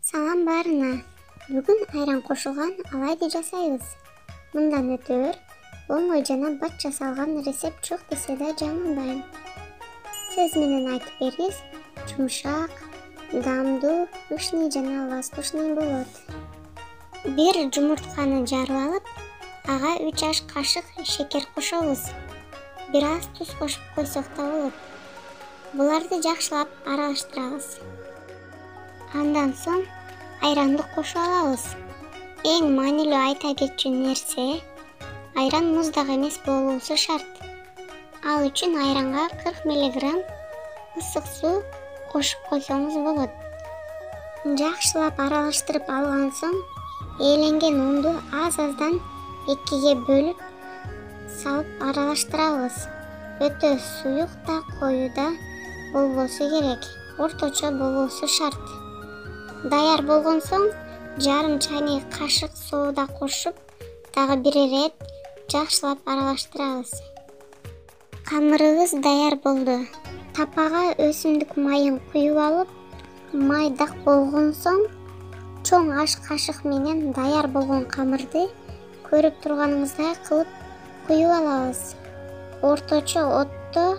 Салам баарына. Бүгүн айран кошулган алайды жасайбыз. Мындан өтөөр, оңой жана бат жасалган рецепт жок десе да жаңылбайм. Сөз менен айтып бериңиз, жумшак, дамдуу, ушний жана воздушный болот. Бир жумуртканы жарып алып, ага 3 аш кашык шекер кошобуз. Бир аз туз кошуп койсок да болот. Буларды жакшылап аралаштырабыз. Андан соң айранды кошуп алабыз. Эң маанилүү айта кетчү нерсе, айран муздак эмес болуусу шарт. Ал үчүн айранга 40 мг ысык суу кошуп койсоңуз болот. Жакшылап аралаштырып алган соң, ээленген унду аз-аздан 2ге бөлүп салып аралаштырабыз. Өтө суюк да, коюу да болбосу керек. Орточо болуусу шарт. Даяр болгон соң, жарым чайнек кашык соода кошуп, дагы бир ирет жакшылап аралаштырабыз. Камырыбыз даяр болду. Тапага өсүмдүк майын куюп алып, май дак болгон соң, чоң аш кашык менен даяр болгон камырды көрүп турганыңыздай кылып куюп алабыз. Орточо отто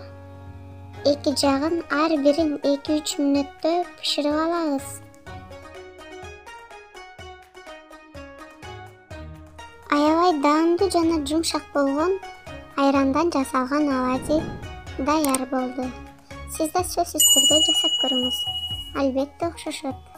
эки жагын ар бирин 2-3 мүнөттө бышырып алабыз. Аябай даамдуу жана жумшак болгон айрандан жасалган оладьи даяр болду. Сиз да сөзсүз түрдө жасап көрүңүз. Албетте окшошот.